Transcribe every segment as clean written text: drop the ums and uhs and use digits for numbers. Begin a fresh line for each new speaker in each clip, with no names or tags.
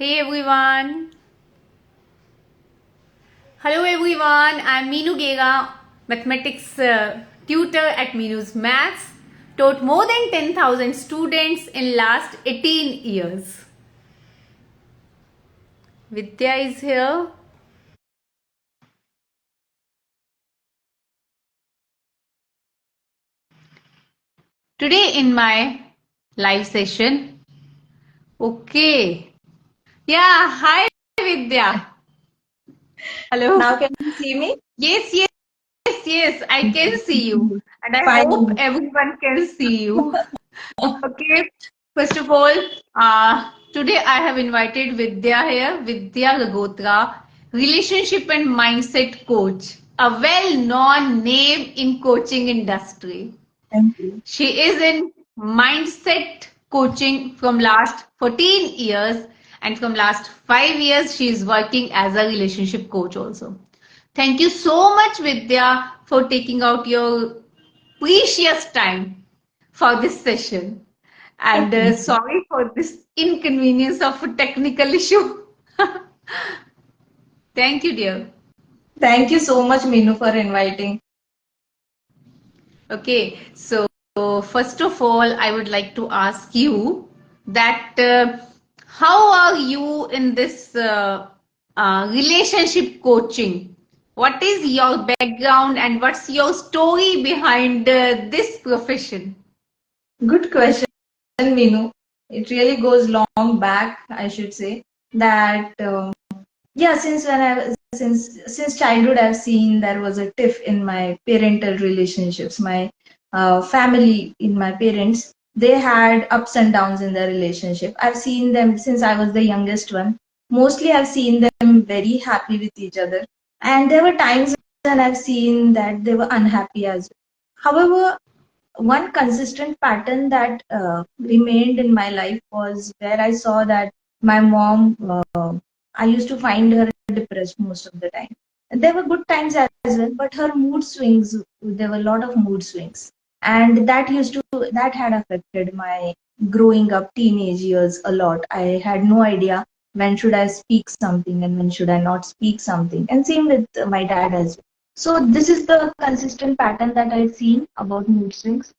Hey everyone. Hello everyone. I'm Meenu Gega, mathematics tutor at Meenu's Maths. Taught more than 10,000 students in last 18 years. Vidya is here. Today in my live session. Okay. Yeah, hi Vidya. Hello.
Now can you see me?
Yes, I can see you. And I hope
Fine.
everyone can see you. Okay, first of all, today I have invited Vidya here, Viddya Ragotra, relationship and mindset coach, a well-known name in coaching industry.
Thank you.
She is in mindset coaching from last 14 years, and from last 5 years she is working as a relationship coach also. Thank you so much Vidya for taking out your precious time for this session. And sorry for this inconvenience of a technical issue. Thank you, dear.
Thank you so much, Meenu, for inviting.
Okay, so first of all, I would like to ask you that how are you in this relationship coaching? What is your background and what's your story behind this profession?
Good question, Meenu. It really goes long back, I should say. That yeah, since childhood, I've seen there was a tiff in my parental relationships. My family, in my parents, they had ups and downs in their relationship. I've seen them since I was the youngest one. Mostly, I've seen them very happy with each other, and there were times when I've seen that they were unhappy as well. However, one consistent pattern that remained in my life was where I saw that my mom, I used to find her depressed most of the time. There were good times as well, but her mood swings, there were a lot of mood swings. And that had affected my growing up teenage years a lot. I had no idea when should I speak something and when should I not speak something. And same with my dad as well. So this is the consistent pattern that I'd seen about mood swings.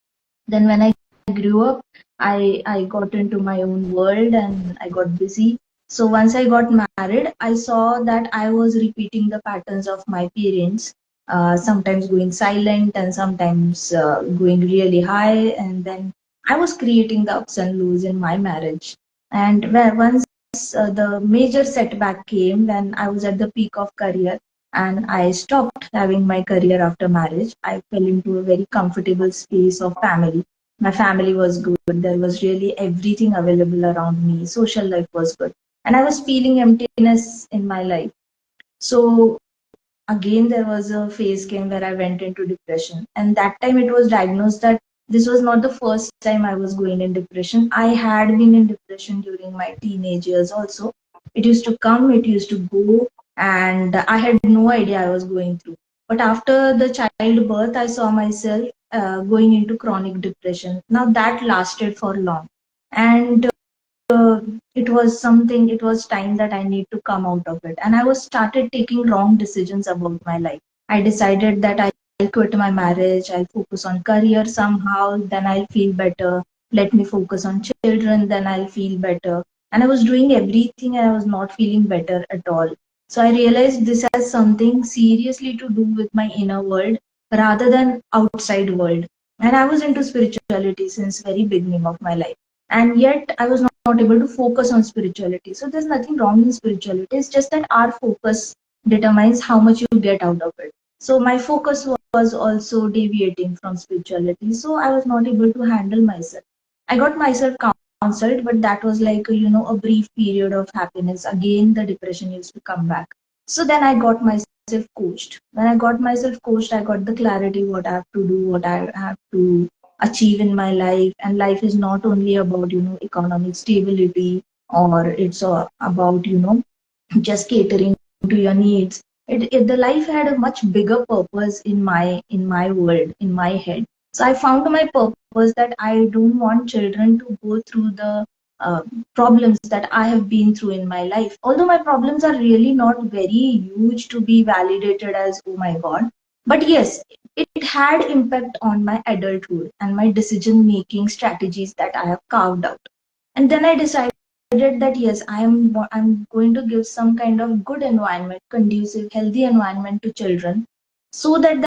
Then when I grew up, I got into my own world and I got busy. So once I got married, I saw that I was repeating the patterns of my parents, sometimes going silent and sometimes going really high. And then I was creating the ups and lows in my marriage. And once the major setback came when I was at the peak of career and I stopped having my career after marriage. I fell into a very comfortable space of family. My family was good. There was really everything available around me. Social life was good. And I was feeling emptiness in my life. So again, there was a phase came where I went into depression. And that time it was diagnosed that this was not the first time I was going in depression. I had been in depression during my teenage years also. It used to come, it used to go, and I had no idea I was going through. But after the childbirth, I saw myself going into chronic depression. Now that lasted for long. And it was time that I need to come out of it. And I was started taking wrong decisions about my life. I decided that I'll quit my marriage, I'll focus on career somehow, then I'll feel better. Let me focus on children, then I'll feel better. And I was doing everything and I was not feeling better at all. So I realized this has something seriously to do with my inner world rather than outside world. And I was into spirituality since very beginning of my life. And yet I was not able to focus on spirituality. So there's nothing wrong in spirituality. It's just that our focus determines how much you get out of it. So my focus was also deviating from spirituality. So I was not able to handle myself. I got myself counseled, but that was like, a brief period of happiness. Again, the depression used to come back. So then I got myself coached. When I got myself coached, I got the clarity what I have to do, what I have to achieve in my life. And life is not only about economic stability, or it's about just catering to your needs. The life had a much bigger purpose in my world, in my head. So I found my purpose that I don't want children to go through the uh, problems that I have been through in my life. Although my problems are really not very huge to be validated as, oh my God. But yes, it had impact on my adulthood and my decision making strategies that I have carved out. And then I decided that yes, I'm going to give some kind of good environment, conducive, healthy environment to children, so that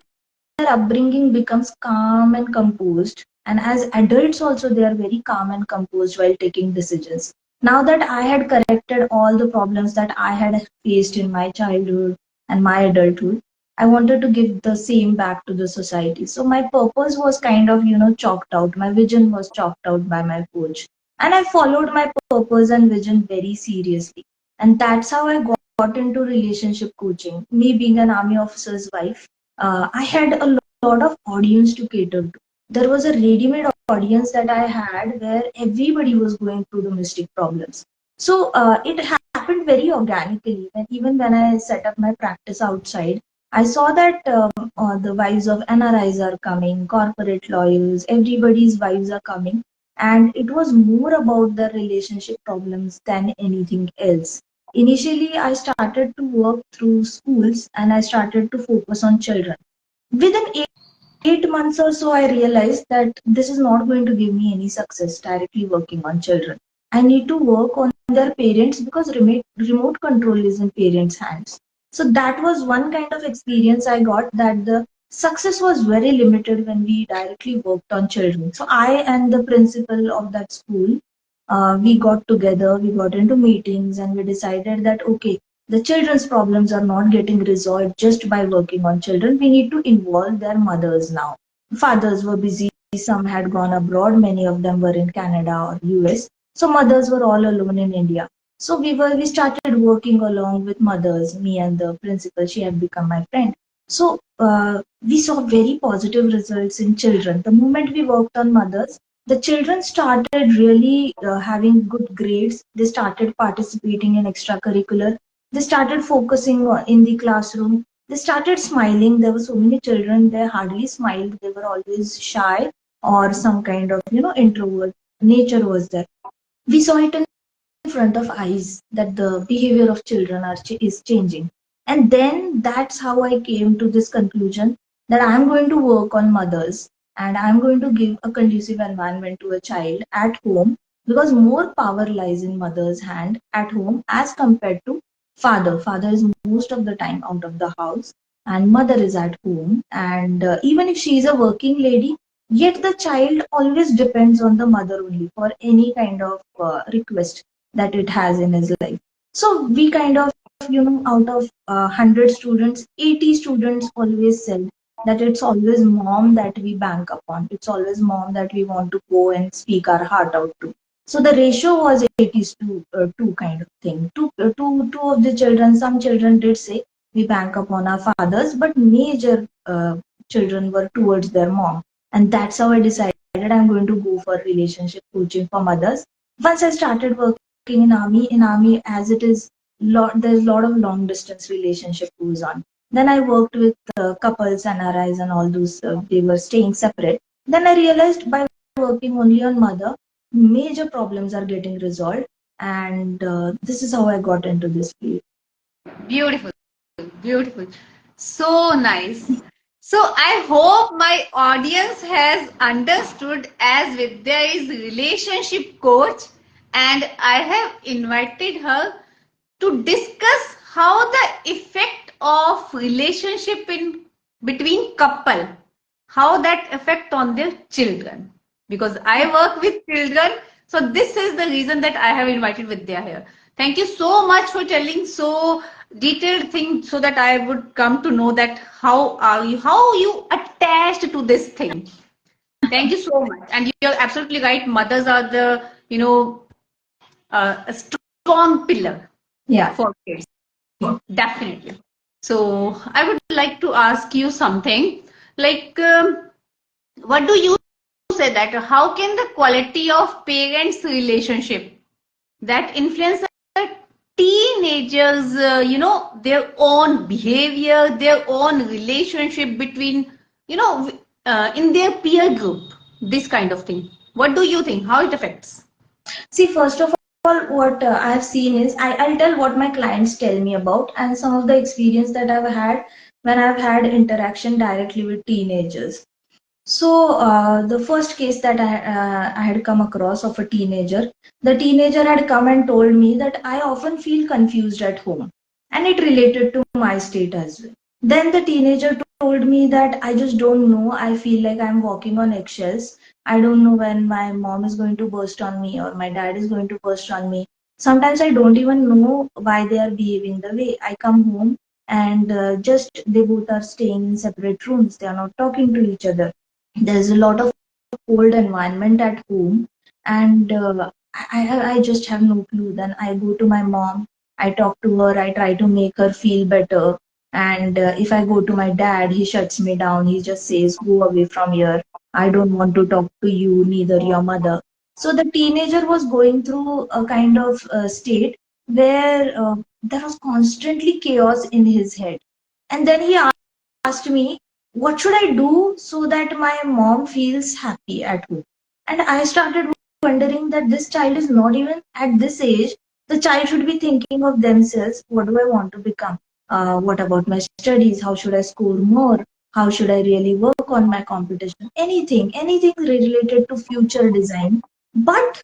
their upbringing becomes calm and composed. And as adults, also, they are very calm and composed while taking decisions. Now that I had corrected all the problems that I had faced in my childhood and my adulthood, I wanted to give the same back to the society. So my purpose was kind of, chalked out. My vision was chalked out by my coach. And I followed my purpose and vision very seriously. And that's how I got into relationship coaching. Me being an army officer's wife, I had a lot of audience to cater to. There was a ready-made audience that I had where everybody was going through domestic problems. So it happened very organically. And even when I set up my practice outside, I saw that the wives of NRIs are coming, corporate lawyers, everybody's wives are coming. And it was more about the relationship problems than anything else. Initially, I started to work through schools and I started to focus on children. Within 8 months or so, I realized that this is not going to give me any success directly working on children. I need to work on their parents because remote control is in parents' hands. So that was one kind of experience I got, that the success was very limited when we directly worked on children. So I and the principal of that school, we got together, we got into meetings, and we decided that okay, the children's problems are not getting resolved just by working on children. We need to involve their mothers now. Fathers were busy, some had gone abroad, many of them were in Canada or US. So mothers were all alone in India. So we started working along with mothers, me and the principal, she had become my friend. So we saw very positive results in children. The moment we worked on mothers, the children started really having good grades. They started participating in extracurricular. They started focusing in the classroom. They started smiling. There were so many children, they hardly smiled. They were always shy or some kind of, introvert nature was there. We saw it in front of eyes that the behavior of children is changing. And then that's how I came to this conclusion that I'm going to work on mothers and I'm going to give a conducive environment to a child at home, because more power lies in mother's hand at home as compared to father. Father is most of the time out of the house and mother is at home. And even if she is a working lady, yet the child always depends on the mother only for any kind of request that it has in his life. So we kind of, out of 100 students, 80 students always said that it's always mom that we bank upon. It's always mom that we want to go and speak our heart out to. So the ratio was 80 to 2 kind of thing. Two of the children, some children did say we bank upon our fathers, but major children were towards their mom. And that's how I decided I'm going to go for relationship coaching for mothers. Once I started working in army as it is, there's a lot of long distance relationship goes on. Then I worked with couples and RIs and all those, they were staying separate. Then I realized by working only on mother, major problems are getting resolved. And this is how I got into this field.
Beautiful, beautiful. So nice. So I hope my audience has understood, as Vidya is relationship coach and I have invited her to discuss how the effect of relationship in between couple, how that affect on their children, because I work with children, so this is the reason that I have invited Vidya here. Thank you so much for telling so detailed thing, so that I would come to know that how you attached to this thing. Thank you so much. And you're absolutely right, mothers are the, a strong pillar
Yeah.
for kids. Definitely. So I would like to ask you something, like, what do you say that how can the quality of parents' relationship that influence the teenagers, their own behavior, their own relationship between, in their peer group, this kind of thing. What do you think? How it affects?
See, first of all, what I've seen is I'll tell what my clients tell me about and some of the experience that I've had when I've had interaction directly with teenagers. So the first case that I had come across of a teenager, the teenager had come and told me that I often feel confused at home, and it related to my state as well. Then the teenager told me that I just don't know. I feel like I'm walking on eggshells. I don't know when my mom is going to burst on me or my dad is going to burst on me. Sometimes I don't even know why they are behaving the way. I come home and just they both are staying in separate rooms. They are not talking to each other. There's a lot of cold environment at home, and I just have no clue. Then I go to my mom, I talk to her, I try to make her feel better. And if I go to my dad, he shuts me down. He just says, "Go away from here. I don't want to talk to you, neither your mother." So the teenager was going through a kind of state where there was constantly chaos in his head. And then he asked me, what should I do so that my mom feels happy at home? And I started wondering that this child is not even at this age. The child should be thinking of themselves. What do I want to become? What about my studies? How should I score more? How should I really work on my competition? Anything related to future design, but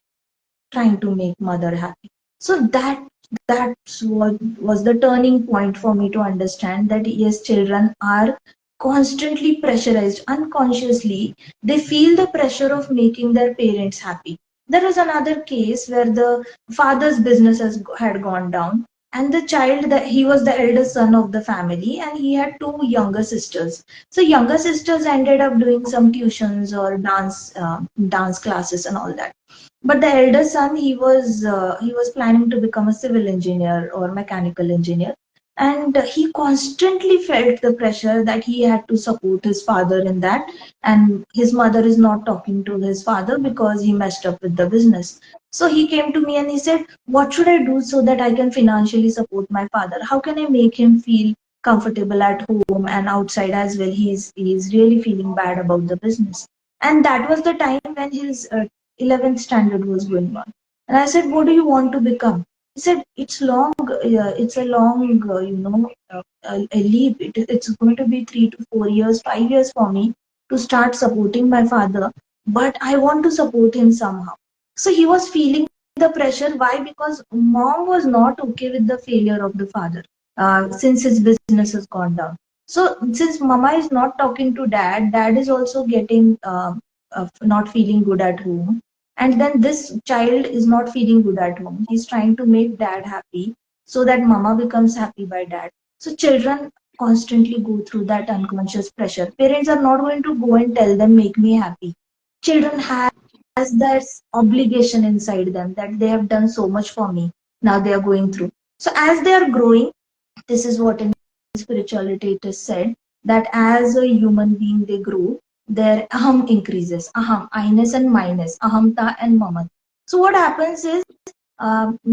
trying to make mother happy. So that's what was the turning point for me to understand that yes, children are constantly pressurized unconsciously. They feel the pressure of making their parents happy. There was another case where the father's business had gone down, and the child, that he was the eldest son of the family, and he had two younger sisters. So younger sisters ended up doing some tuitions or dance classes and all that, but the elder son, he was planning to become a civil engineer or mechanical engineer, and he constantly felt the pressure that he had to support his father in that, and his mother is not talking to his father because he messed up with the business. So he came to me and he said, "What should I do so that I can financially support my father? How can I make him feel comfortable at home and outside as well? He's really feeling bad about the business." And that was the time when his 11th standard was going on. And I said, "What do you want to become?" He said, "It's long, it's a long, a leap. It's going to be 3 to 4 years, 5 years for me to start supporting my father, but I want to support him somehow." So he was feeling the pressure. Why? Because mom was not okay with the failure of the father since his business has gone down. So since mama is not talking to dad, dad is also getting not feeling good at home, and then this child is not feeling good at home. He's trying to make dad happy so that mama becomes happy by dad. So children constantly go through that unconscious pressure. Parents are not going to go and tell them, "Make me happy." Children has that obligation inside them that they have done so much for me. Now they are going through. So as they are growing, this is what in spirituality it is said that as a human being they grow, their aham increases. Aham, I-ness and minus, ahamta and mamat. So what happens is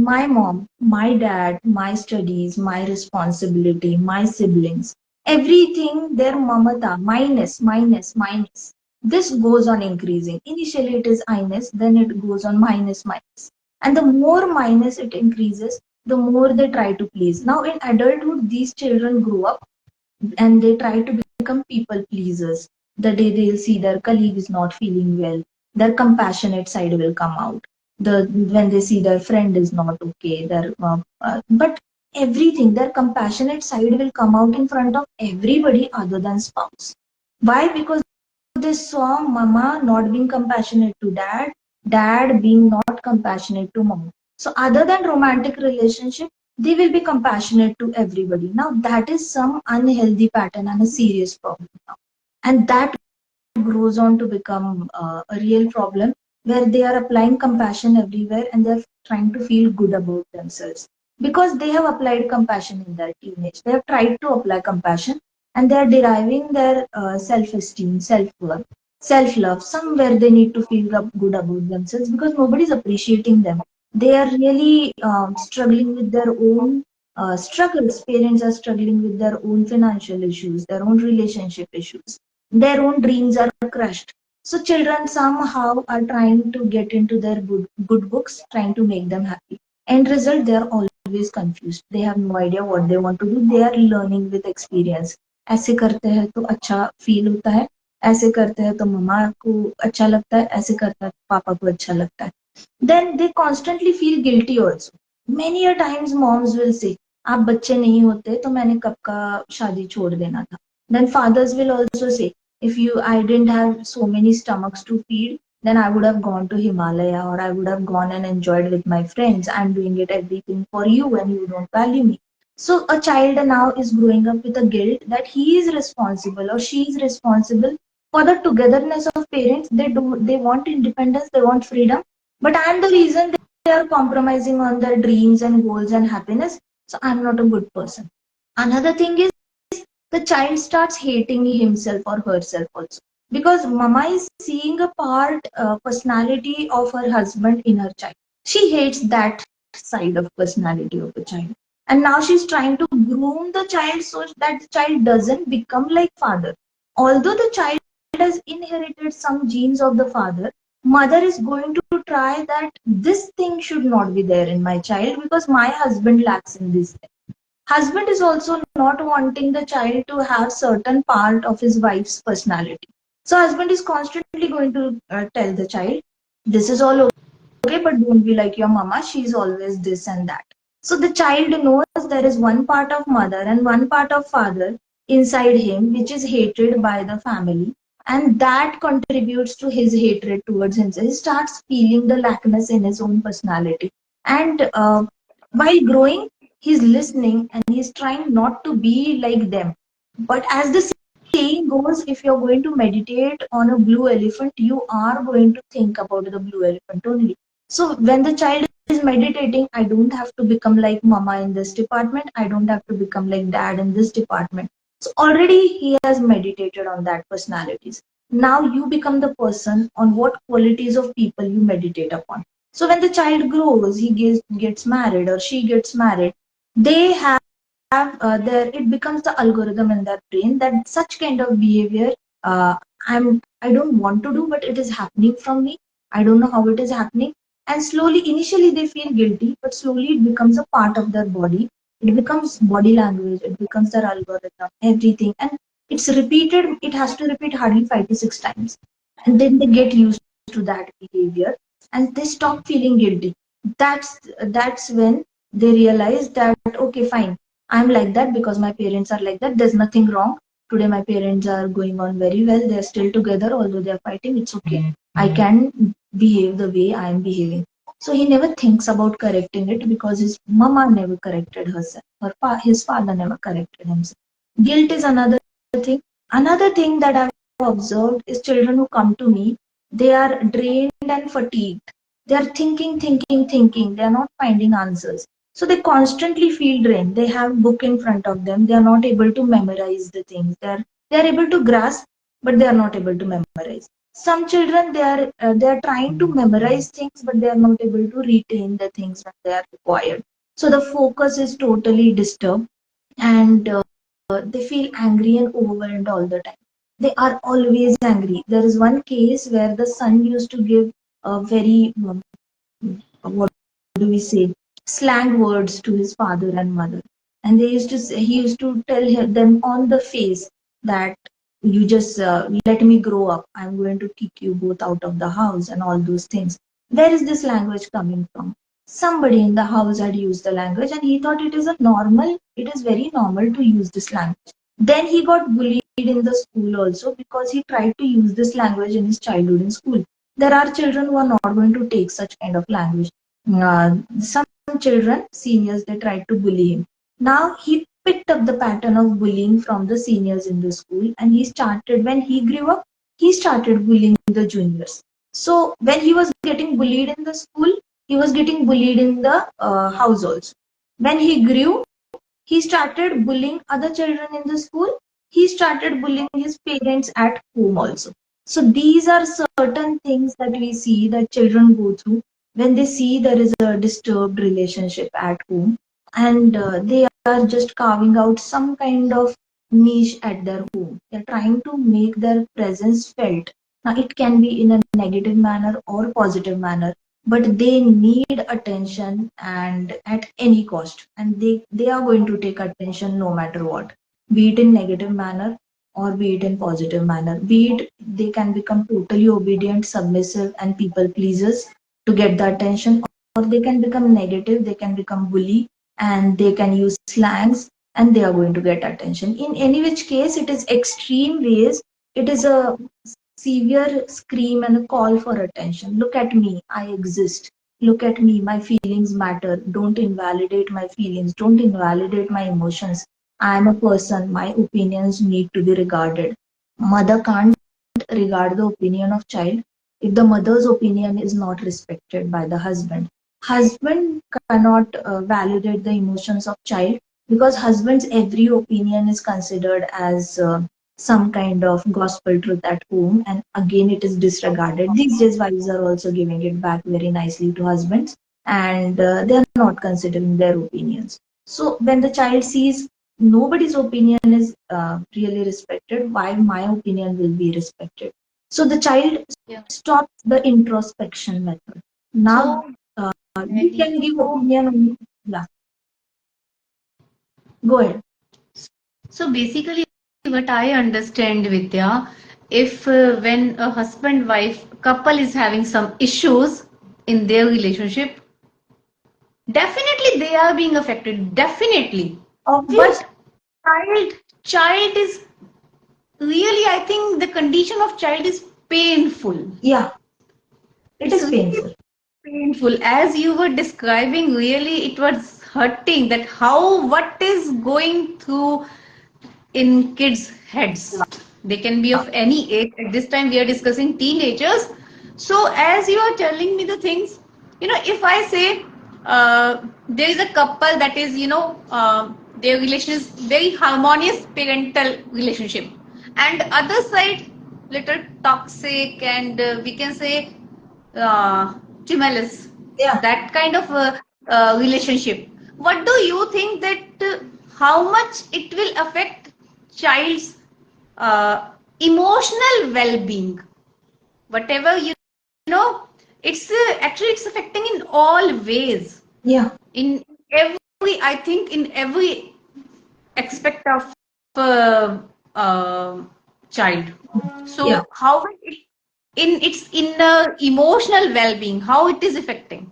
my mom, my dad, my studies, my responsibility, my siblings, everything, their mamata, minus. This goes on increasing. Initially it is I-ness, then it goes on minus. And the more minus it increases, the more they try to please. Now in adulthood, these children grow up and they try to become people pleasers. The day they'll see their colleague is not feeling well, their compassionate side will come out. When they see their friend is not okay, but everything, their compassionate side will come out in front of everybody other than spouse. Why? Because they saw mama not being compassionate to dad, dad being not compassionate to mom. So other than romantic relationship, they will be compassionate to everybody. Now that is some unhealthy pattern and a serious problem now. And that grows on to become a real problem where they are applying compassion everywhere and they're trying to feel good about themselves because they have applied compassion in their teenage. They have tried to apply compassion and they are deriving their self-esteem, self-worth, self-love somewhere. They need to feel good about themselves because nobody's appreciating them. They are really struggling with their own struggles. Parents are struggling with their own financial issues, their own relationship issues, their own dreams are crushed. So children somehow are trying to get into their good books, trying to make them happy. End result, they are always confused. They have no idea what they want to do. They are learning with experience. ऐसे करते हैं तो अच्छा feel होता है, ऐसे करते हैं तो मम्मा को अच्छा लगता है, ऐसे करते हैं तो पापा को अच्छा लगता है. Then they constantly feel guilty also. Many a times moms will say, आप बच्चे नहीं होते तो मैंने कब का शादी छोड़ देना था. Then fathers will also say, if you I didn't have so many stomachs to feed, then I would have gone to Himalaya, or I would have gone and enjoyed with my friends. I'm doing it everything for you and you don't value me. So a child now is growing up with a guilt that he is responsible or she is responsible for the togetherness of parents. They want independence, they want freedom, but I am the reason they are compromising on their dreams and goals and happiness. So I'm not a good person. Another thing is, the child starts hating himself or herself also, because mama is seeing a personality of her husband in her child. She hates that side of personality of the child, and now she's trying to groom the child so that the child doesn't become like father. Although the child has inherited some genes of the father, mother is going to try that this thing should not be there in my child because my husband lacks in this. Husband is also not wanting the child to have certain part of his wife's personality. So husband is constantly going to tell the child, this is all okay, but don't be like your mama, she's always this and that. So the child knows there is one part of mother and one part of father inside him which is hated by the family, and that contributes to his hatred towards himself. He starts feeling the lackness in his own personality, and while growing, he's listening and he's trying not to be like them. But as the saying goes, if you're going to meditate on a blue elephant, you are going to think about the blue elephant only. So when the child is meditating, I don't have to become like mama in this department, I don't have to become like dad in this department. So already he has meditated on that personalities. Now you become the person on what qualities of people you meditate upon. So when the child grows, gets married or she gets married, they have there it becomes the algorithm in their brain that such kind of behavior I don't want to do, but it is happening from me. I don't know how it is happening. And slowly, initially they feel guilty, but slowly it becomes a part of their body. It becomes body language, it becomes their algorithm, everything. And it's repeated, it has to repeat hardly 5 to 6 times. And then they get used to that behavior and they stop feeling guilty. That's when they realize that okay, fine, I'm like that because my parents are like that. There's nothing wrong. Today my parents are going on very well. They're still together, although they're fighting. It's okay. I can behave the way I am behaving. So he never thinks about correcting it because his mama never corrected herself. His father never corrected himself. Guilt is another thing. Another thing that I've observed is children who come to me, they are drained and fatigued. They are thinking. They are not finding answers. So they constantly feel drained. They have book in front of them. They are not able to memorize the things. They are able to grasp, but they are not able to memorize. Some children they are trying to memorize things, but they are not able to retain the things when they are required. So the focus is totally disturbed, and they feel angry and overwhelmed all the time. They are always angry. There is one case where the son used to give a very what do we say, slang words to his father and mother, and they used to say, he used to tell them on the face that you just let me grow up, I'm going to kick you both out of the house and all those things. Where is this language coming from? Somebody in the house had used the language and he thought it is very normal to use this language. Then he got bullied in the school also because he tried to use this language in his childhood in school. There are children who are not going to take such kind of language. Some children, seniors, they tried to bully him. Now he picked up the pattern of bullying from the seniors in the school, and when he grew up, he started bullying the juniors. So when he was getting bullied in the school, he was getting bullied in the house also. When he grew, he started bullying other children in the school. He started bullying his parents at home also. So these are certain things that we see that children go through when they see there is a disturbed relationship at home, and they are just carving out some kind of niche at their home. They're trying to make their presence felt. Now, it can be in a negative manner or positive manner, but they need attention and at any cost. And they are going to take attention no matter what, be it in negative manner or be it in positive manner. Be it they can become totally obedient, submissive, and people pleasers to get the attention, or they can become negative, they can become bully, and they can use slangs and they are going to get attention. In any which case, it is extreme ways. It is a severe scream and a call for attention. Look at me, I exist. Look at me, my feelings matter. Don't invalidate my feelings. Don't invalidate my emotions. I am a person. My opinions need to be regarded. Mother can't regard the opinion of child if the mother's opinion is not respected by the husband. Husband cannot validate the emotions of child because husband's every opinion is considered as some kind of gospel truth at home, and again it is disregarded. These days wives are also giving it back very nicely to husbands, and they are not considering their opinions. So when the child sees nobody's opinion is really respected, why my opinion will be respected? So the child
Yeah.
stops the introspection method. Now
So,
we
Eddie,
can give opinion on, yeah, go ahead.
so basically, what I understand, Vidya, if when a husband wife couple is having some issues in their relationship, definitely they are being affected, definitely.
Obvious.
But child is really, I think the condition of child is painful.
Yeah, it
It's
is
really
painful.
painful. As you were describing, really it was hurting that how what is going through in kids' heads. They can be of any age. At this time, we are discussing teenagers. So, as you are telling me the things, if I say there is a couple that is, their relation is very harmonious parental relationship, and other side little toxic, and we can say tumultuous,
Yeah.
that kind of relationship. What do you think that how much it will affect child's emotional well-being? Whatever it's actually it's affecting in all ways.
Yeah.
In every, I think, in every aspect of child.
Yeah.
So how it in its inner emotional well-being, how it is affecting?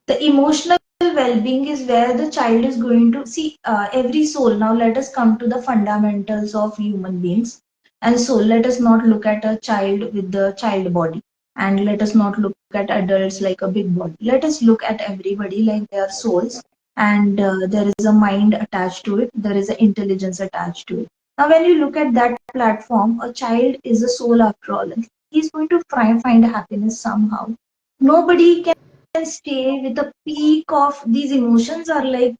The emotional well-being is where the child is going to see every soul. Now let us come to the fundamentals of human beings and soul. Let us not look at a child with the child body, and let us not look at adults like a big body. Let us look at everybody like they are souls, and there is a mind attached to it, there is an intelligence attached to it. Now when you look at that platform, a child is a soul after all. He's going to try and find happiness somehow. Nobody can stay with a peak of these emotions are like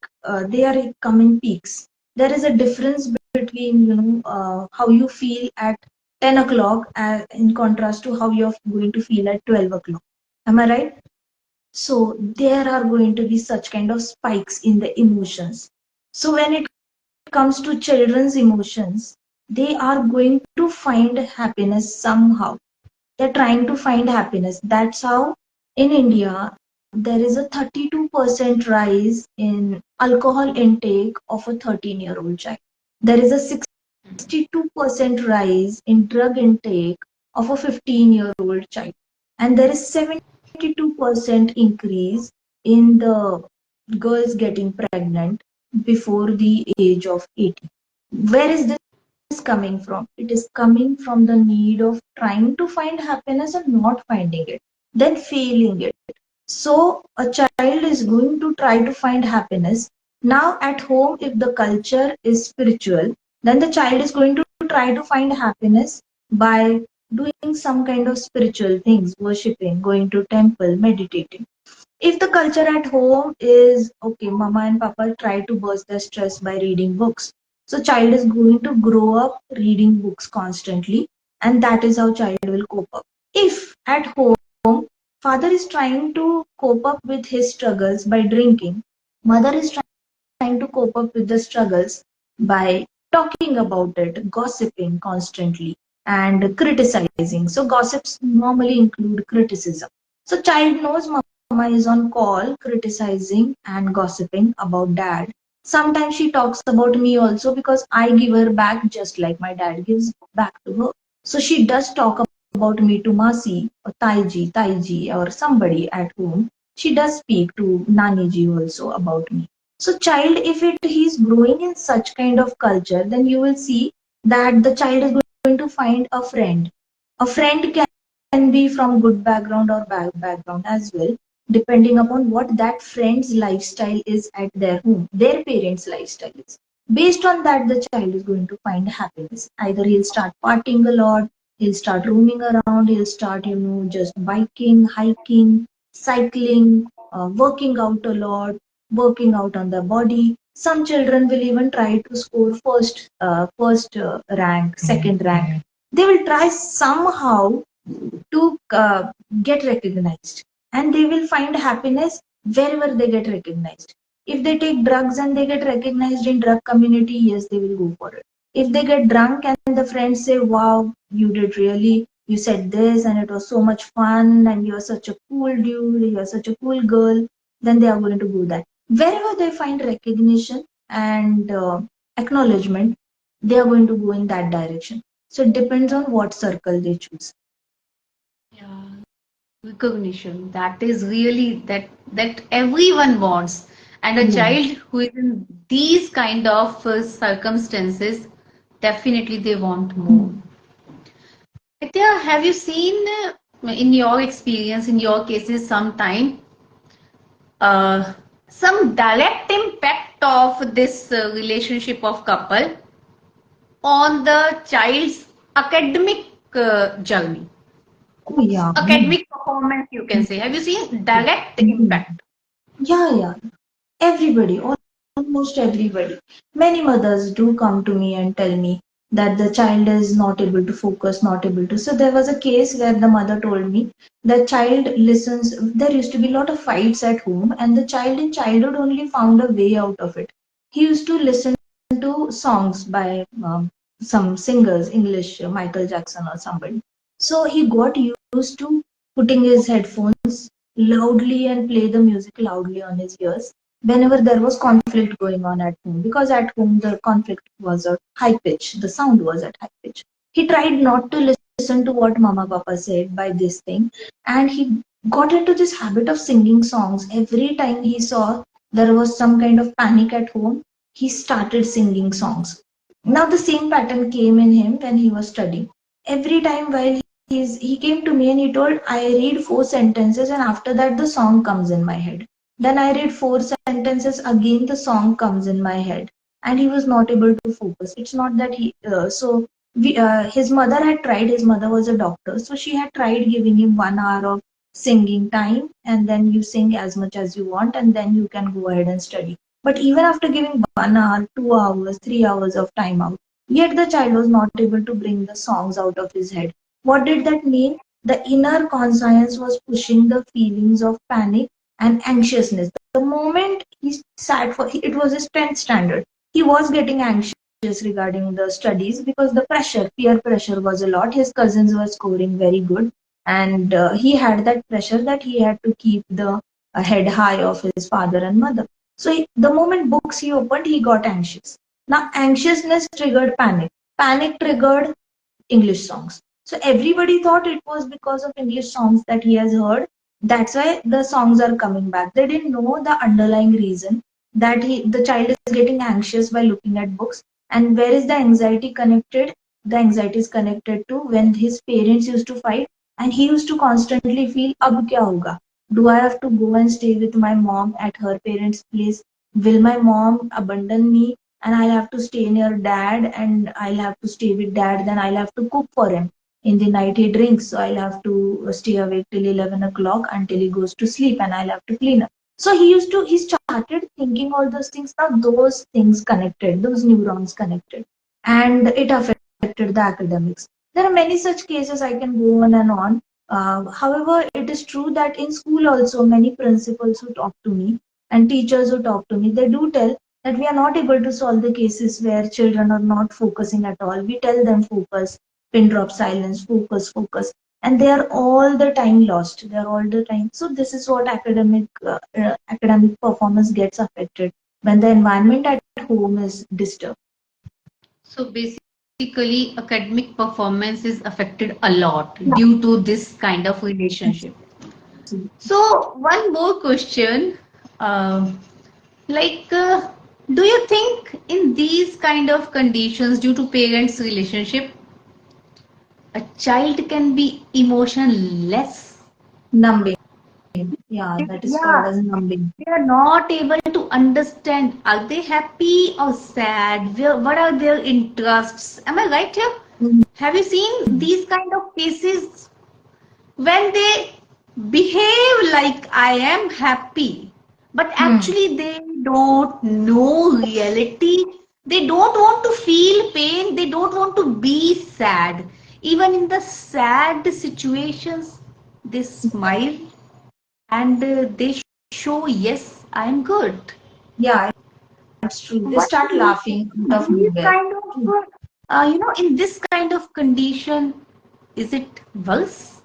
they are like coming peaks. There is a difference between how you feel at 10 o'clock in contrast to how you're going to feel at 12 o'clock. Am I right? So there are going to be such kind of spikes in the emotions. So when it comes to children's emotions, they are going to find happiness somehow. They're trying to find happiness. That's how in India there is a 32% rise in alcohol intake of a 13-year-old child. There is a 62% rise in drug intake of a 15-year-old child. And there is 72% increase in the girls getting pregnant before the age of 18. Where is this coming from? It is coming from the need of trying to find happiness and not finding it, then failing it. So a child is going to try to find happiness. Now at home, if the culture is spiritual, then the child is going to try to find happiness by doing some kind of spiritual things, worshipping, going to temple, meditating. If the culture at home is okay, mama and papa try to burst their stress by reading books. So child is going to grow up reading books constantly, and that is how child will cope up. If at home father is trying to cope up with his struggles by drinking, mother is trying to cope up with the struggles by talking about it, gossiping constantly. and criticizing. So gossips normally include criticism. So child knows mama is on call criticizing and gossiping about dad. Sometimes she talks about me also because I give her back just like my dad gives back to her. So she does talk about me to Masi or Taiji or somebody at home. She does speak to Nani ji also about me. So child, if it he's growing in such kind of culture, then you will see that the child is going to find a friend. A friend can be from good background or bad background as well, depending upon what that friend's lifestyle is at their home, their parents' lifestyle is. Based on that, the child is going to find happiness. Either he'll start partying a lot, he'll start roaming around, he'll start, just biking, hiking, cycling, working out a lot, working out on their body. Some children will even try to score first rank, second rank. They will try somehow to get recognized, and they will find happiness wherever they get recognized. If they take drugs and they get recognized in drug community, yes, they will go for it. If they get drunk and the friends say, wow, you did really, you said this and it was so much fun and you're such a cool dude, you're such a cool girl, then they are going to do that. Wherever they find recognition and acknowledgement, they are going to go in that direction. So it depends on what circle they choose.
Yeah, recognition. That is really that everyone wants. And a
Yeah.
child who is in these kind of circumstances, definitely they want more. Vidya, have you seen in your experience, in your cases, sometime uh, some direct impact of this relationship of couple on the child's academic journey,
Oh yeah, many.
academic performance, you can say. Have you seen direct impact?
Yeah, yeah. Everybody, almost everybody. Many mothers do come to me and tell me that the child is not able to focus, not able to. So there was a case where the mother told me the child listens. There used to be a lot of fights at home, and the child in childhood only found a way out of it. He used to listen to songs by some singers, English, Michael Jackson or somebody. So he got used to putting his headphones loudly and play the music loudly on his ears whenever there was conflict going on at home, because at home the conflict was at high pitch, the sound was at high pitch. He tried not to listen to what mama papa said by this thing, and he got into this habit of singing songs. Every time he saw there was some kind of panic at home, he started singing songs. Now the same pattern came in him when he was studying. Every time while he came to me and he told, I read four sentences and after that the song comes in my head. Then I read four sentences, again the song comes in my head. And he was not able to focus. It's not that his mother had tried, his mother was a doctor, so she had tried giving him 1 hour of singing time, and then you sing as much as you want, and then you can go ahead and study. But even after giving 1 hour, 2 hours, 3 hours of time out, yet the child was not able to bring the songs out of his head. What did that mean? The inner conscience was pushing the feelings of panic and anxiousness. The moment he sat for, it was his 10th standard, he was getting anxious regarding the studies because the pressure, peer pressure was a lot. His cousins were scoring very good, and he had that pressure that he had to keep the head high of his father and mother. So the moment books he opened, he got anxious. Now, anxiousness triggered panic. Panic triggered English songs. So everybody thought it was because of English songs that he has heard. That's why the songs are coming back. They didn't know the underlying reason that the child is getting anxious by looking at books. And where is the anxiety connected? The anxiety is connected to when his parents used to fight and he used to constantly feel, ab kya hoga? Do I have to go and stay with my mom at her parents' place? Will my mom abandon me? And I'll have to stay near dad and I'll have to stay with dad, then I'll have to cook for him. In the night he drinks, so I'll have to stay awake till 11 o'clock until he goes to sleep and I'll have to clean up. So he started thinking all those things. Now those things connected, those neurons connected, and it affected the academics. There are many such cases, I can go on and on. However, it is true that in school also many principals who talk to me and teachers who talk to me, they do tell that we are not able to solve the cases where children are not focusing at all. We tell them focus. pin drop silence, focus, and they are all the time lost. They are all the time. So this is what academic performance gets affected when the environment at home is disturbed.
So basically, academic performance is affected a lot due to this kind of relationship. So one more question, um, like, do you think in these kind of conditions due to parents' relationship, a child can be emotionless?
Numbing. Yeah, that is called
Yeah,
as numbing.
they are not able to understand. Are they happy or sad? What are their interests? Am I right here?
Mhm.
Have you seen these kind of cases when they behave like I am happy, but
Hmm.
actually they don't know reality. They don't want to feel pain. They don't want to be sad. Even in the sad situations, they smile and they show, yes, I'm good.
Yeah, it's true. They
What do
start
you
laughing out
think?
of
These
nowhere.
kind of, in this kind of condition, is it worse?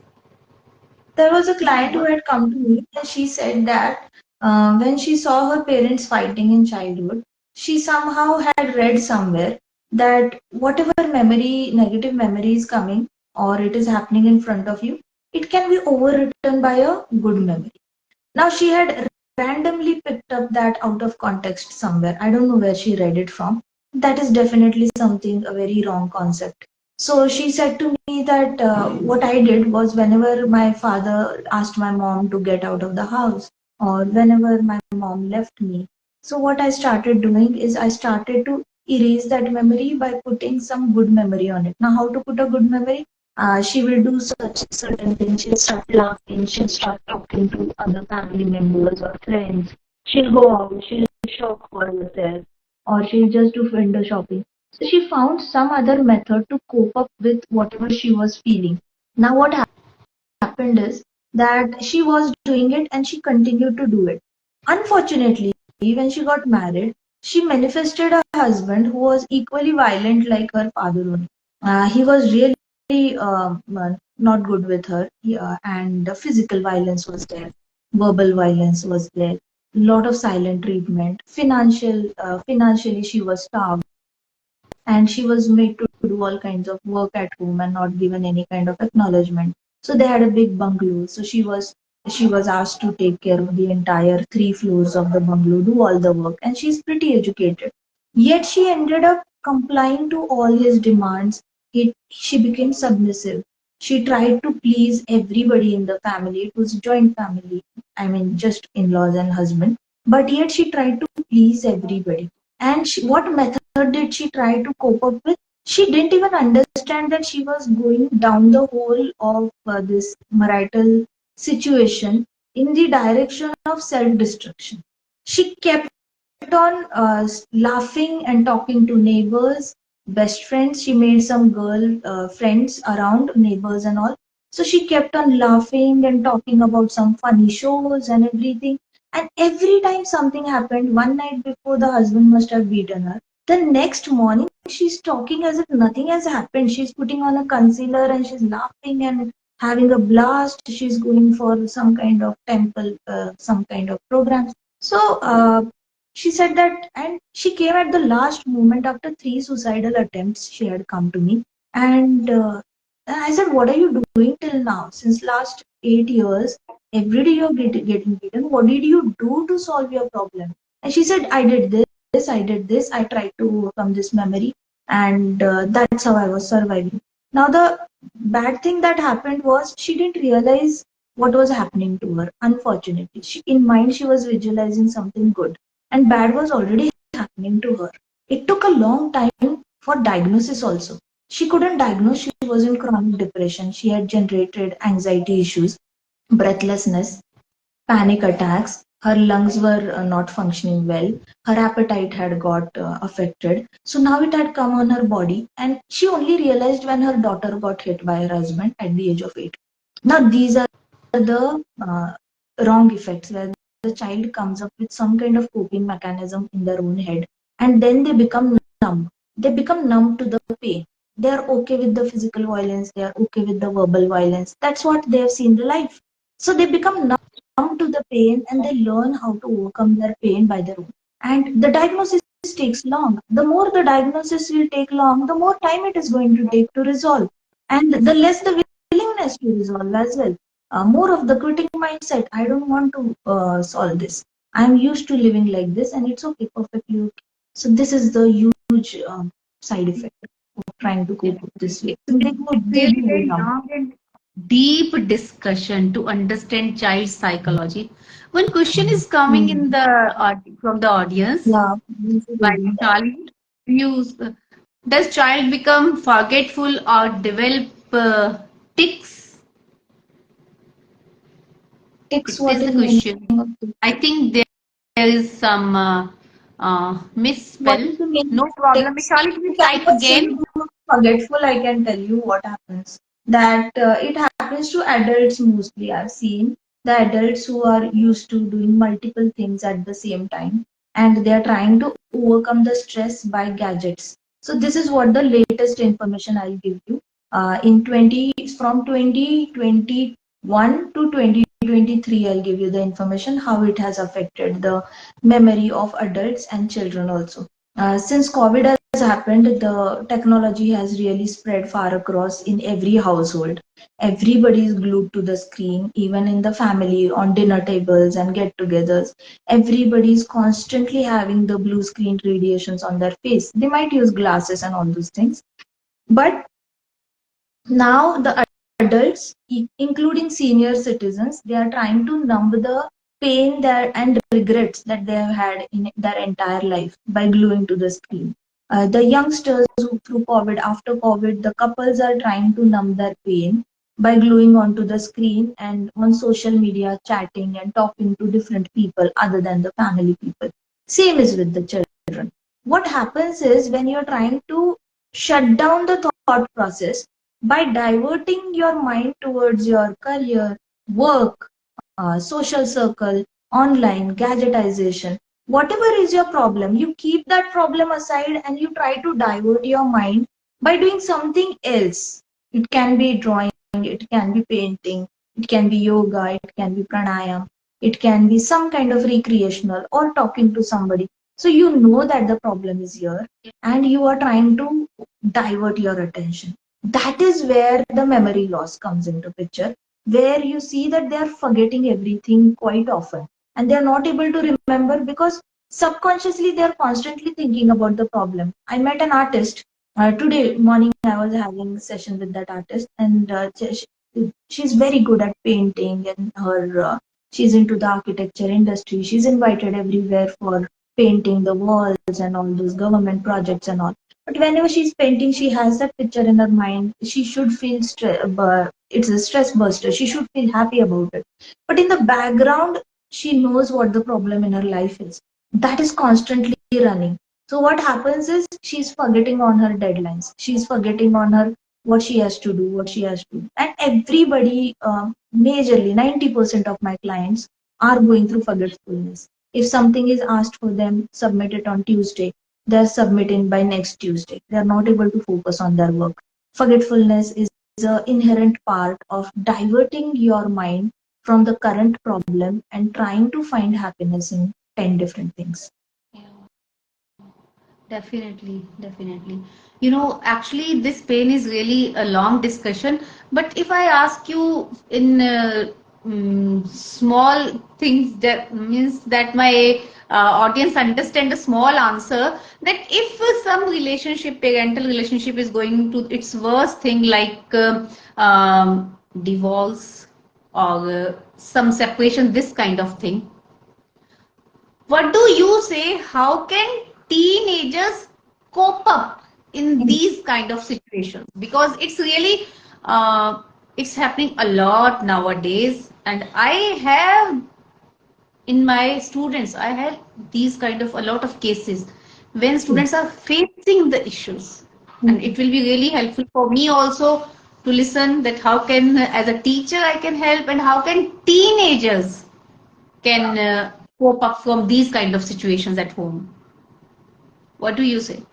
There was a
Is it
client who
worse?
had come to me and she said that when she saw her parents fighting in childhood, she somehow had read somewhere that whatever memory, negative memory is coming or it is happening in front of you, it can be overwritten by a good memory. Now she had randomly picked up that out of context somewhere. I don't know where she read it from. That is definitely something, a very wrong concept. So she said to me that what I did was whenever my father asked my mom to get out of the house or whenever my mom left me. So what I started doing is I started to erase that memory by putting some good memory on it. Now how to put a good memory? She will do such certain things. She'll start laughing. She'll start talking to other family members or friends. She'll go out. She'll shop for herself, or she'll just do window shopping. So she found some other method to cope up with whatever she was feeling. Now what happened is that she was doing it and she continued to do it. Unfortunately, when she got married, she manifested a husband who was equally violent like her father only. He was really not good with her, and physical violence was there, verbal violence was there, lot of silent treatment, financially she was starved, and she was made to do all kinds of work at home and not given any kind of acknowledgement. So they had a big bungalow. So she was asked to take care of the entire 3 floors of the bungalow, do all the work, and she's pretty educated. Yet she ended up complying to all his demands. She became submissive. She tried to please everybody in the family. It was a joint family. I mean, just in-laws and husband. But yet she tried to please everybody. And what method did she try to cope up with? She didn't even understand that she was going down the hole of this marital situation in the direction of self destruction. She kept on laughing and talking to neighbors, best friends. She made some girl friends around, neighbors and all. So she kept on laughing and talking about some funny shows and everything. And every time something happened, one night before the husband must have beaten her, the next morning she's talking as if nothing has happened. She's putting on a concealer and she's laughing and having a blast. She's going for some kind of temple, some kind of program. So she said that, and she came at the last moment after 3 suicidal attempts. She had come to me, and I said, "What are you doing till now? Since last 8 years, every day you're getting beaten. What did you do to solve your problem?" And she said, "I did this, I did this. I tried to overcome this memory, and that's how I was surviving." Now the bad thing that happened was she didn't realize what was happening to her. Unfortunately, in mind she was visualizing something good and bad was already happening to her. It took a long time for diagnosis also. She couldn't diagnose, she was in chronic depression. She had generated anxiety issues, breathlessness, panic attacks. Her lungs were not functioning well. Her appetite had got affected. So now it had come on her body, and she only realized when her daughter got hit by her husband at the age of 8. Now, these are the wrong effects where the child comes up with some kind of coping mechanism in their own head and then they become numb. They become numb to the pain. They are okay with the physical violence, they are okay with the verbal violence. That's what they have seen in life. So they become numb to the pain and they learn how to overcome their pain by their own. And the diagnosis takes long. The more the diagnosis will take long, the more time it is going to take to resolve. And the less the willingness to resolve as well. More of the quitting mindset. I don't want to solve this. I'm used to living like this and it's okay, perfectly okay. So this is the huge side effect of trying to cope with this way. So
It's
they
really
do
very
numb.
long and deep discussion to understand child psychology. One question is coming in
Hmm.
the from the audience
Yeah, this is
by
really
Charlie. Use does child become forgetful or develop tics?
takes
This
what
is the
is meaning
question.
of this.
I think there is some
What
misspell.
is the meaning
No
of
problem.
text?
Charlie,
If
please
I
type
was
again.
saying forgetful, I can tell you what happens. That it happens to adults mostly. I've seen the adults who are used to doing multiple things at the same time, and they are trying to overcome the stress by gadgets. So this is what the latest information I'll give you. In 20 from 2021 to 2023, I'll give you the information how it has affected the memory of adults and children also. Since COVID has happened, the technology has really spread far across in every household. Everybody is glued to the screen, even in the family, on dinner tables and get togethers. Everybody is constantly having the blue screen radiations on their face. They might use glasses and all those things. But now the adults, including senior citizens, they are trying to numb the pain that, and regrets that they have had in their entire life by gluing to the screen. The youngsters who, through COVID, after COVID, the couples are trying to numb their pain by gluing onto the screen and on social media, chatting and talking to different people other than the family people. Same is with the children. What happens is when you're trying to shut down the thought process, by diverting your mind towards your career, work, social circle, online, gadgetization, whatever is your problem, you keep that problem aside and you try to divert your mind by doing something else. It can be drawing, it can be painting, it can be yoga, it can be pranayam, it can be some kind of recreational or talking to somebody. So you know that the problem is here and you are trying to divert your attention. That is where the memory loss comes into picture, where you see that they are forgetting everything quite often and they are not able to remember because subconsciously they are constantly thinking about the problem. I met an artist today morning. I was having a session with that artist, and she's very good at painting, and her she's into the architecture industry. She's invited everywhere for painting the walls and all those government projects and all. But whenever she's painting, she has that picture in her mind. She should feel it's a stress buster. She should feel happy about it. But in the background, she knows what the problem in her life is. That is constantly running. So what happens is she's forgetting on her deadlines. She's forgetting on her what she has to do, what she has to do. And everybody, majorly 90% of my clients are going through forgetfulness. If something is asked for them, submit it on Tuesday, they're submitting by next Tuesday. They're not able to focus on their work. Forgetfulness is an inherent part of diverting your mind from the current problem and trying to find happiness in 10 different things.
Definitely, definitely. You know, actually, this pain is really a long discussion. But if I ask you in small things, that means that my audience understand a small answer, that if some relationship, parental relationship is going to its worst thing like divorce or some separation, this kind of thing, what do you say? How can teenagers cope up in these kind of situations? Because it's really it's happening a lot nowadays, and I have in my students, I have these kind of a lot of cases when students are facing the issues, and it will be really helpful for me also to listen that how can as a teacher I can help and how can teenagers can cope up from these kind of situations at home. What do you say?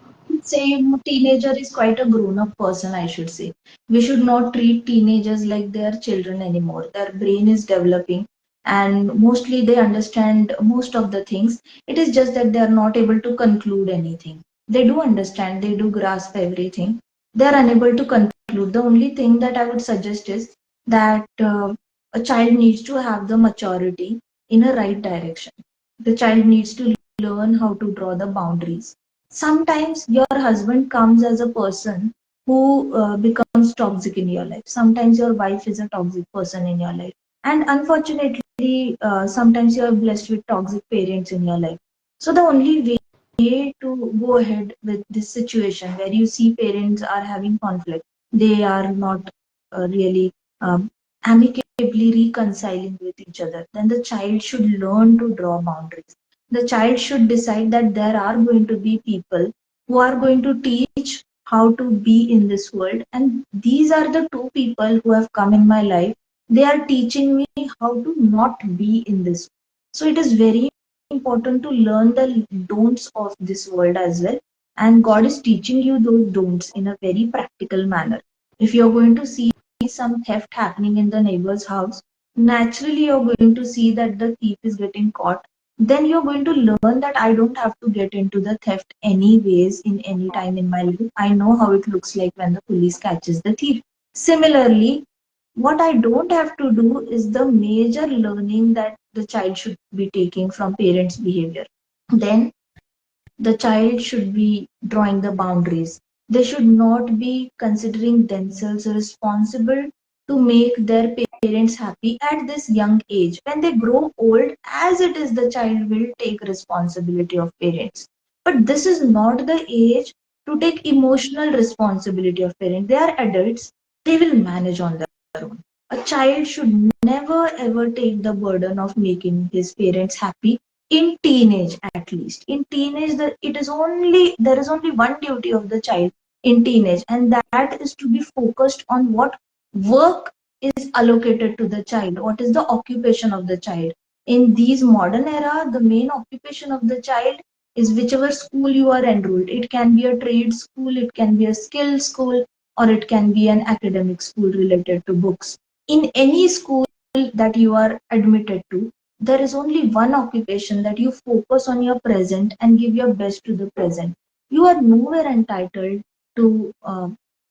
say teenager is quite a grown up person, I should say. We should not treat teenagers like they are children anymore. Their brain is developing and mostly they understand most of the things. It is just that they are not able to conclude anything. They do understand, they do grasp everything. They are unable to conclude. The only thing that I would suggest is that a child needs to have the maturity in a right direction. The child needs to learn how to draw the boundaries. Sometimes your husband comes as a person who becomes toxic in your life. Sometimes your wife is a toxic person in your life. And unfortunately, sometimes you are blessed with toxic parents in your life. So the only way to go ahead with this situation where you see parents are having conflict, they are not really amicably reconciling with each other, then the child should learn to draw boundaries. The child should decide that there are going to be people who are going to teach how to be in this world, and these are the two people who have come in my life. They are teaching me how to not be in this. So it is very important to learn the don'ts of this world as well, and God is teaching you those don'ts in a very practical manner. If you're going to see some theft happening in the neighbor's house, naturally you're going to see that the thief is getting caught. Then you're going to learn that I don't have to get into the theft anyways in any time in my life. I know how it looks like when the police catches the thief. Similarly, what I don't have to do is the major learning that the child should be taking from parents' behavior. Then the child should be drawing the boundaries. They should not be considering themselves responsible to make their parents happy at this young age. When they grow old, as it is, the child will take responsibility of parents. But this is not the age to take emotional responsibility of parents. They are adults, they will manage on their own. A child should never ever take the burden of making his parents happy in teenage, at least in teenage, it is only there is only one duty of the child in teenage, and that is to be focused on what work is allocated to the child, what is the occupation of the child. In these modern era, the main occupation of the child is whichever school you are enrolled. It can be a trade school, it can be a skill school, or it can be an academic school related to books. In any school that you are admitted to, there is only one occupation, that you focus on your present and give your best to the present. You are nowhere entitled to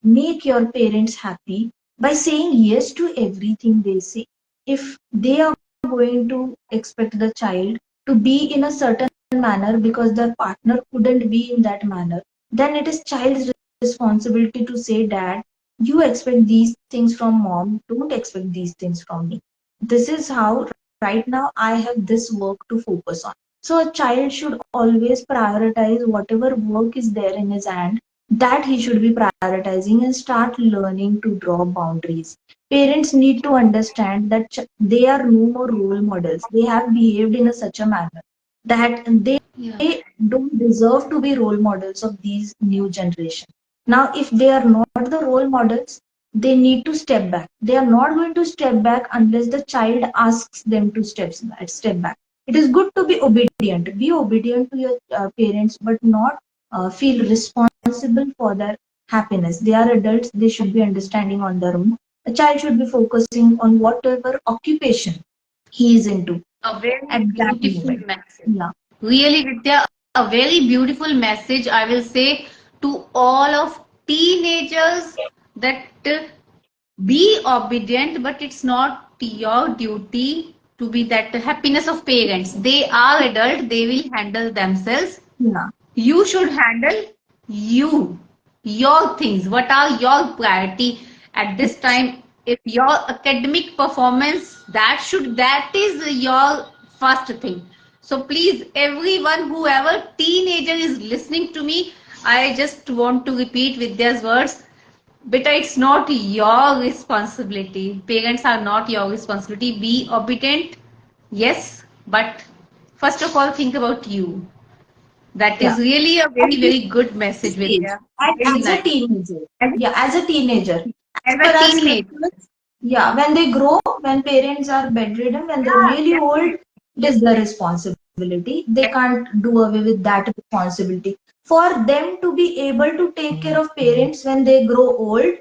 make your parents happy by saying yes to everything they say. If they are going to expect the child to be in a certain manner because their partner couldn't be in that manner, then it is child's responsibility to say, Dad, you expect these things from mom, don't expect these things from me. This is how right now I have this work to focus on. So a child should always prioritize whatever work is there in his hand, that he should be prioritizing, and start learning to draw boundaries. Parents need to understand that they are no more role models. They have behaved in such a manner that they
Yeah.
don't deserve to be role models of these new generation. Now, if they are not the role models, they need to step back. They are not going to step back unless the child asks them to step back. It is good to be obedient. Be obedient to your parents, but not feel responsible for their happiness. They are adults. They should be understanding on their own. A child should be focusing on whatever occupation he is into
A very
at that
beautiful
moment.
message.
Yeah.
Really, Vidya, a very beautiful message, I will say, to all of teenagers that be obedient, but it's not your duty to be that happiness of parents. They are adult, they will handle themselves.
Yeah.
You should handle you, your things. What are your priority at this time? If your academic performance, that is your first thing. So please, everyone, whoever teenager is listening to me, I just want to repeat Vidya's words. Beta, it's not your responsibility. Parents are not your responsibility. Be obedient, yes, but first of all, think about you. That
Yeah.
is really a
At
very,
this
very good message,
age,
Vidya. Very
as a
nice.
teenager.
As,
Yeah, as a teenager. As
as
per
a
our
teenager.
schedules, yeah, when they grow, when parents are bedridden, when they're
Yeah,
really old,
definitely.
it is their responsibility. They can't do away with that responsibility. For them to be able to take care of parents when they grow old,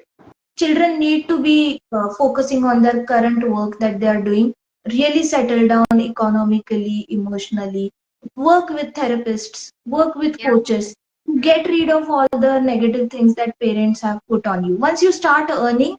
children need to be focusing on their current work that they are doing, really settle down economically, emotionally, work with therapists, work with
Yeah.
coaches, get rid of all the negative things that parents have put on you. Once you start earning,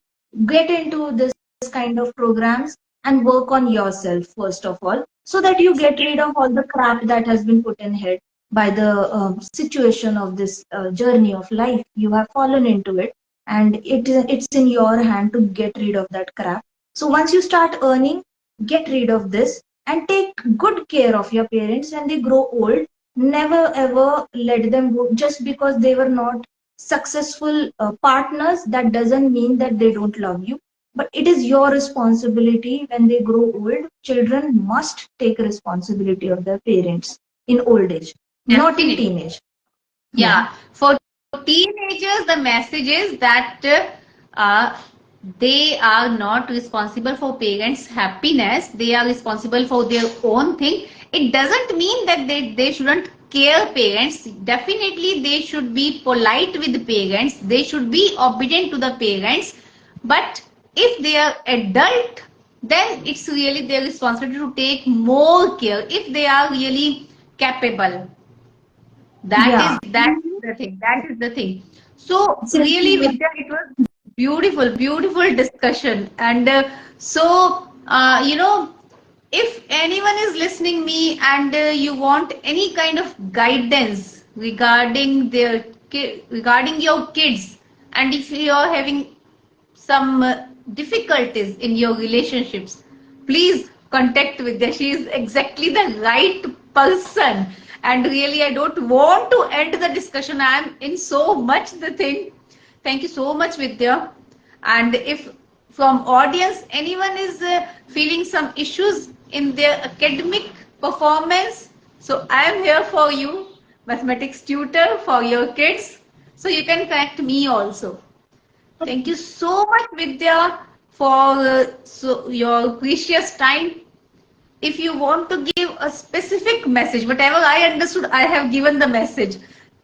get into this kind of programs and work on yourself first of all, so that you get rid of all the crap that has been put in head by the situation of this journey of life. You have fallen into it, and it's in your hand to get rid of that crap. So once you start earning, get rid of this and take good care of your parents when they grow old. Never ever let them go just because they were not successful partners. That doesn't mean that they don't love you, but it is your responsibility. When they grow old, children must take responsibility of their parents in old age, not in
Definitely.
teenage. Yeah.
Yeah, for teenagers, the message is that uh, they are not responsible for parents' happiness. They are responsible for their own thing. It doesn't mean that they shouldn't care parents. Definitely, they should be polite with the parents. They should be obedient to the parents. But if they are adult, then it's really their responsibility to take more care if they are really capable. That is
Yeah.
that is the thing. That is the thing. So
Since
really,
we
Vidya, it was beautiful, beautiful discussion. And if anyone is listening me and you want any kind of guidance regarding regarding your kids, and if you are having some difficulties in your relationships, please contact Vidya. She is exactly the right person. And really, I don't want to end the discussion. I am in so much the thing. Thank you so much, Vidya. And if from audience anyone is feeling some issues in their academic performance, so I am here for you, mathematics tutor for your kids. So you can connect me also. Thank you so much, Vidya, for your precious time. If you want to give a specific message, whatever I understood, I have given the message.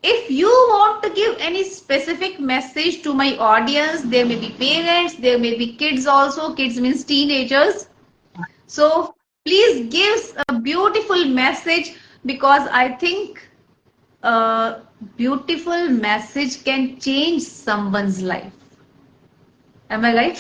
If you want to give any specific message to my audience, there may be parents, there may be kids also. Kids means teenagers. So please give a beautiful message, because I think a beautiful message can change someone's life. Am I right?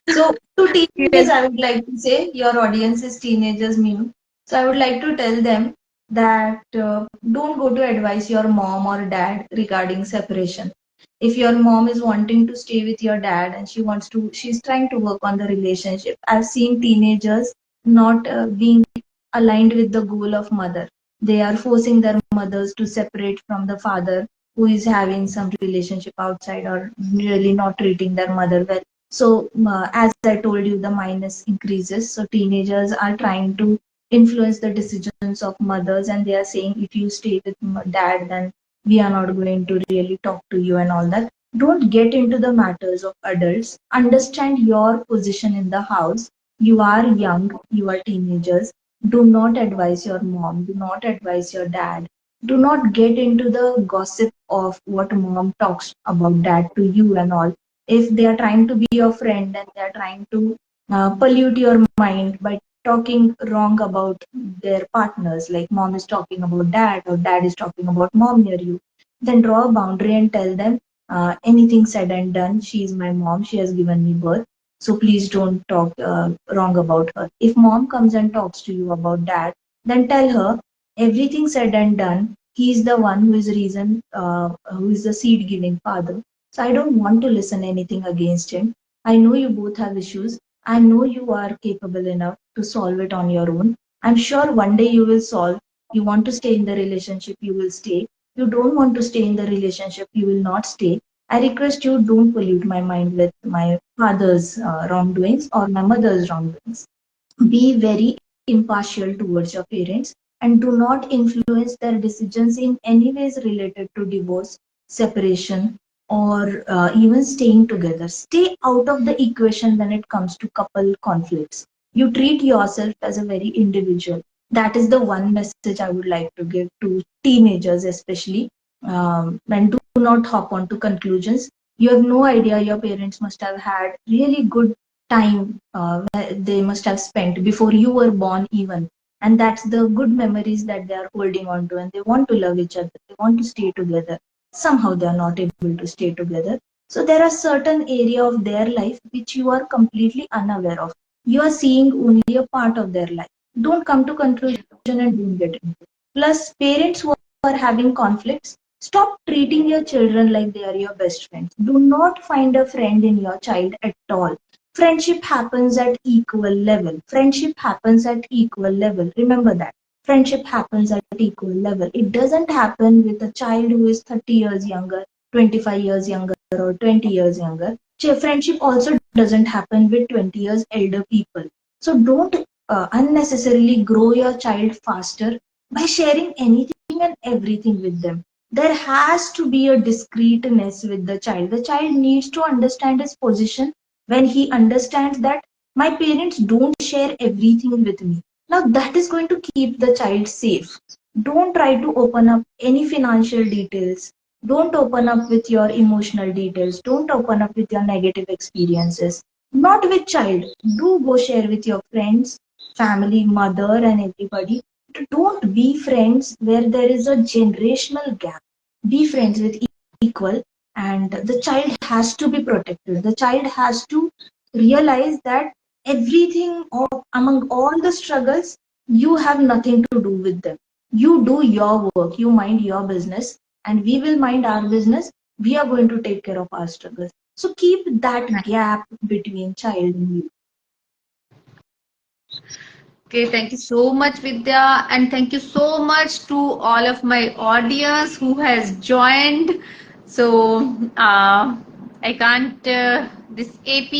So to teenagers,
Yes.
I would like to say, your audience is teenagers, Meenu. So I would like to tell them that don't go to advise your mom or dad regarding separation. If your mom is wanting to stay with your dad and she's trying to work on the relationship. I've seen teenagers not being aligned with the goal of mother. They are forcing their mothers to separate from the father who is having some relationship outside or really not treating their mother well. So, as I told you, the minus increases. So, teenagers are trying to influence the decisions of mothers, and they are saying, if you stay with dad, then we are not going to really talk to you and all that. Don't get into the matters of adults. Understand your position in the house. You are young, you are teenagers. Do not advise your mom, do not advise your dad. Do not get into the gossip of what mom talks about dad to you and all. If they are trying to be your friend and they are trying to pollute your mind by talking wrong about their partners, like mom is talking about dad or dad is talking about mom near you, then draw a boundary and tell them, anything said and done, she is my mom, she has given me birth, so please don't talk wrong about her. If mom comes and talks to you about dad, then tell her, everything said and done, he is the one who is reason, who is the seed giving father, so I don't want to listen anything against him. I know you both have issues. I know you are capable enough to solve it on your own. I'm sure one day you will solve. You want to stay in the relationship, you will stay. You don't want to stay in the relationship, you will not stay. I request you, don't pollute my mind with my father's wrongdoings or my mother's wrongdoings. Be very impartial towards your parents and do not influence their decisions in any ways related to divorce, separation, or even staying together. Stay out of the equation when it comes to couple conflicts. You treat yourself as a very individual. That is the one message I would like to give to teenagers, especially. And do not hop on to conclusions. You have no idea, your parents must have had really good time, they must have spent before you were born even, and that's the good memories that they are holding on to, and they want to love each other, they want to stay together. Somehow they are not able to stay together. So there are certain area of their life which you are completely unaware of. You are seeing only a part of their life. Don't come to conclusion and don't get into it. Plus, parents who are having conflicts, stop treating your children like they are your best friends. Do not find a friend in your child at all. Friendship happens at equal level. Friendship happens at equal level. Remember that. Friendship happens at equal level. It doesn't happen with a child who is 30 years younger, 25 years younger, or 20 years younger. Friendship also doesn't happen with 20 years elder people. So don't unnecessarily grow your child faster by sharing anything and everything with them. There has to be a discreetness with the child. The child needs to understand his position. When he understands that my parents don't share everything with me, now that is going to keep the child safe. Don't try to open up any financial details. Don't open up with your emotional details. Don't open up with your negative experiences. Not with child. Do go share with your friends, family, mother, and everybody. Don't be friends where there is a generational gap. Be friends with equal, and the child has to be protected. The child has to realize that everything among all the struggles, you have nothing to do with them. You do your work, you mind your business, and we will mind our business. We are going to take care of our struggles. So keep that gap between child and you.
Okay, thank you so much, Vidya, and thank you so much to all of my audience who has joined. So, I can't, this AP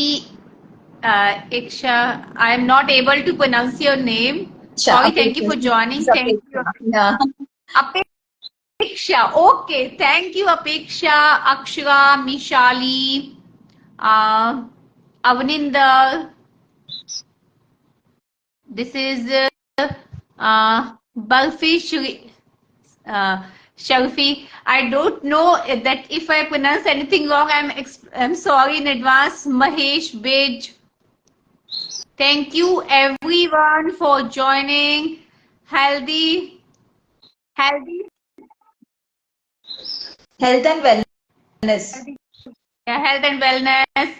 Iksha, I am not able to pronounce your name. Sorry, thank you for joining. Thank you.
Yeah.
Apeksha. Okay, thank you, Apeksha, Akshara, Mishali, uh, Avninder. This is Balfi uh, Sharfi. I don't know that if I pronounce anything wrong, I'm sorry in advance. Mahesh Bej. Thank you everyone for joining. Healthy, healthy,
Health and wellness.
yeah, health and wellness.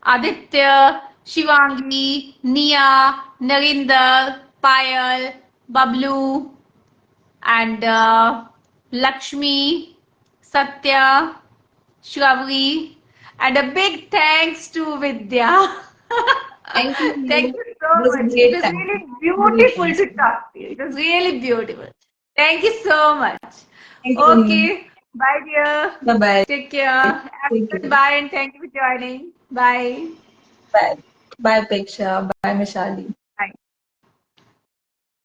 Aditya, Shivangi, Nia, Narinder, Payal, Bablu, and Lakshmi, Satya, Shravri, and a big thanks to Vidya.
Thank you,
Thank
Meenu.
you
It
so
was a
much. It
great
was
time.
really
Great
beautiful
time.
to talk to you. It was really beautiful. Thank you so much.
Thank you, Meenu.
Okay, bye, dear.
Bye bye.
Take care.
Take
Everyone,
care.
bye, and thank you for joining. Bye.
Bye. Bye, Peksha. Bye, Mishali.